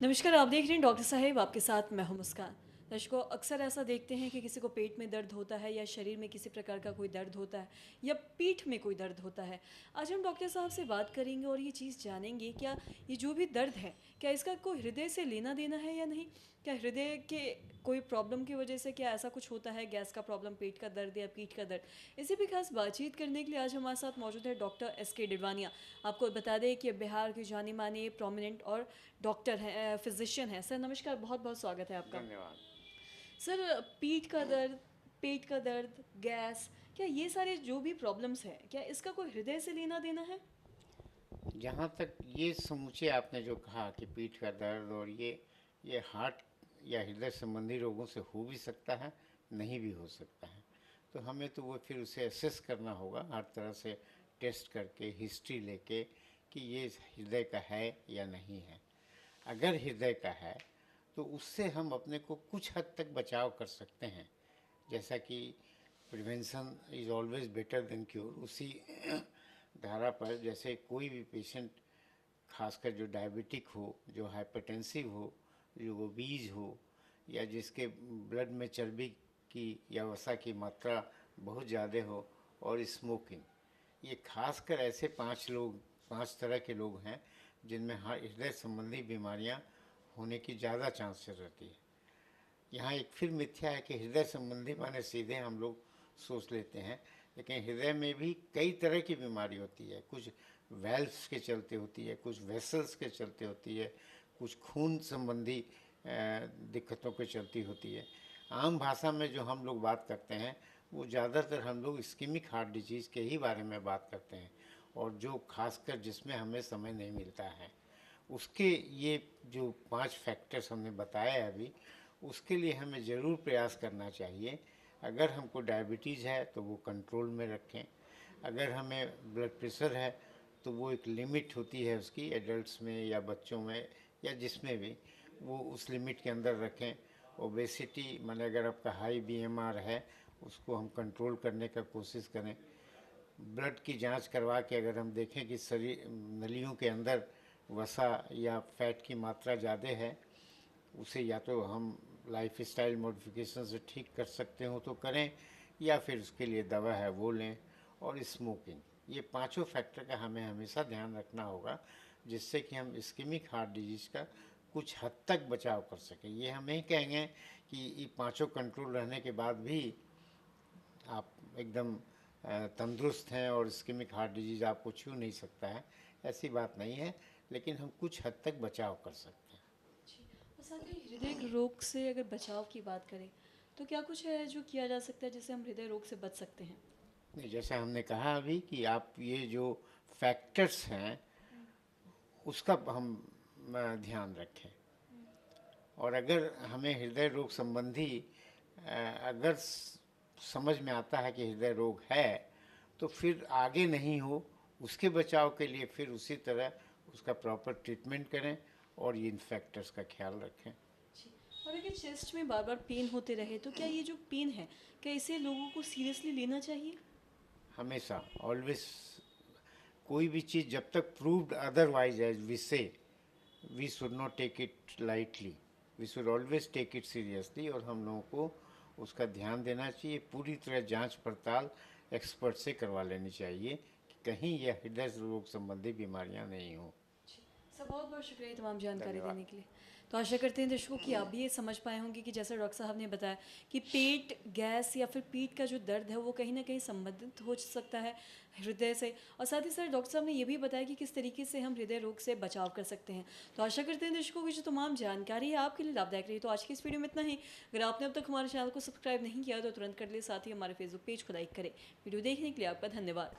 नमस्कार, आप देख रहे हैं डॉक्टर साहेब, आपके साथ मैं हूं मुस्कान। दर्शकों, अक्सर ऐसा देखते हैं कि किसी को पेट में दर्द होता है या शरीर में किसी प्रकार का कोई दर्द होता है या पीठ में कोई दर्द होता है। आज हम डॉक्टर साहब से बात करेंगे और ये चीज़ जानेंगे, क्या ये जो भी दर्द है, क्या इसका कोई हृदय से लेना देना है या नहीं? क्या हृदय के कोई प्रॉब्लम की वजह से क्या ऐसा कुछ होता है, गैस का प्रॉब्लम, पेट का दर्द या पीठ का दर्द? इसी भी खास बातचीत करने के लिए आज हमारे साथ मौजूद है डॉक्टर एस.के. डिडवानिया। आपको बता दें कि बिहार के जाने माने प्रोमिनेंट और डॉक्टर हैं, फिजिशियन हैं। सर नमस्कार, बहुत बहुत स्वागत है आपका। धन्यवाद। सर, पीठ का दर्द, पेट का दर्द, गैस, क्या ये सारे जो भी प्रॉब्लम्स हैं, क्या इसका कोई हृदय से लेना देना है? जहाँ तक ये समूचे आपने जो कहा कि पीठ का दर्द और ये हार्ट या हृदय संबंधी रोगों से हो भी सकता है, नहीं भी हो सकता है। तो हमें तो वो फिर उसे असेस करना होगा हर तरह से, टेस्ट करके, हिस्ट्री लेके कि ये हृदय का है या नहीं है। अगर हृदय का है तो उससे हम अपने को कुछ हद तक बचाव कर सकते हैं। जैसा कि prevention is always better than cure, उसी धारा पर जैसे कोई भी पेशेंट, खासकर जो डायबिटिक हो, जो हाइपरटेंसिव हो, जो ओबीज हो, या जिसके ब्लड में चर्बी की या वसा की मात्रा बहुत ज़्यादा हो, और स्मोकिंग, ये खासकर ऐसे पांच तरह के लोग हैं जिनमें हृदय संबंधी बीमारियां होने की ज़्यादा चांसेस रहती है। यहाँ एक फिर मिथ्या है कि हृदय संबंधी माने सीधे हम लोग सोच लेते हैं, लेकिन हृदय में भी कई तरह की बीमारी होती है। कुछ वेल्व्स के चलते होती है, कुछ वेसल्स के चलते होती है, कुछ खून संबंधी दिक्कतों के चलती होती है। आम भाषा में जो हम लोग बात करते हैं वो ज़्यादातर हम लोग इस्कीमिक हार्ट डिजीज़ के ही बारे में बात करते हैं, और जो खासकर जिसमें हमें समय नहीं मिलता है उसके ये जो 5 फैक्टर्स हमने बताए अभी, उसके लिए हमें ज़रूर प्रयास करना चाहिए। अगर हमको डायबिटीज़ है तो वो कंट्रोल में रखें। अगर हमें ब्लड प्रेशर है तो वो एक लिमिट होती है उसकी, एडल्ट्स में या बच्चों में या जिसमें भी, वो उस लिमिट के अंदर रखें। ओबेसिटी माने अगर आपका हाई बीएमआर है उसको हम कंट्रोल करने का कोशिश करें। ब्लड की जांच करवा के अगर हम देखें कि शरीर नलियों के अंदर वसा या फैट की मात्रा ज़्यादा है, उसे या तो हम लाइफ स्टाइल मॉडिफिकेशन से ठीक कर सकते हो तो करें, या फिर उसके लिए दवा है वो लें। और स्मोकिंग, ये पांचों फैक्टर का हमें हमेशा ध्यान रखना होगा, जिससे कि हम इस्कीमिक हार्ट डिजीज़ का कुछ हद तक बचाव कर सकें। ये हम नहीं कहेंगे कि ये पांचों कंट्रोल रहने के बाद भी आप एकदम तंदुरुस्त हैं और इस्कीमिक हार्ट डिजीज़ आपको छू नहीं सकता है, ऐसी बात नहीं है, लेकिन हम कुछ हद तक बचाव कर सकते हैं। जी। और साथ ही हृदय रोग से अगर बचाव की बात करें, तो क्या कुछ है जो किया जा सकता है जिससे हम हृदय रोग से बच सकते हैं? नहीं, जैसा हमने कहा अभी कि आप ये जो फैक्टर्स हैं उसका हम ध्यान रखें। और अगर हमें हृदय रोग संबंधी अगर समझ में आता है कि हृदय रोग है, तो फिर आगे नहीं हो, उसके बचाव के लिए फिर उसी तरह उसका प्रॉपर ट्रीटमेंट करें और ये इन फैक्टर्स का ख्याल रखें। जी। और अगर चेस्ट में बार बार पेन होते रहे, तो क्या ये जो पेन है, क्या इसे लोगों को सीरियसली लेना चाहिए? हमेशा, ऑलवेज, कोई भी चीज़ जब तक proved otherwise as we say, we should not take it lightly, we should always take it seriously. और हम लोगों को उसका ध्यान देना चाहिए, पूरी तरह जांच पड़ताल एक्सपर्ट से करवा लेनी चाहिए कि कहीं यह हृदय रोग संबंधी बीमारियां नहीं हों। जी। सर बहुत बहुत शुक्रिया ये तमाम जानकारी धन्यवाद। देने के लिए। तो आशा करते हैं दर्शकों कि आप भी ये समझ पाए होंगे कि जैसा डॉक्टर साहब ने बताया कि पेट, गैस या फिर पीठ का जो दर्द है वो कहीं ना कहीं संबंधित हो सकता है हृदय से। और साथ ही सर डॉक्टर साहब ने ये भी बताया कि किस तरीके से हम हृदय रोग से बचाव कर सकते हैं। तो आशा करते हैं दर्शकों की जो तमाम जानकारी है आपके लिए लाभदायक रही। तो आज की इस वीडियो में इतना ही। अगर आपने अब तक हमारे चैनल को सब्सक्राइब नहीं किया तो तुरंत कर ले, साथ ही हमारे फेसबुक पेज को लाइक करें। वीडियो देखने के लिए आपका धन्यवाद।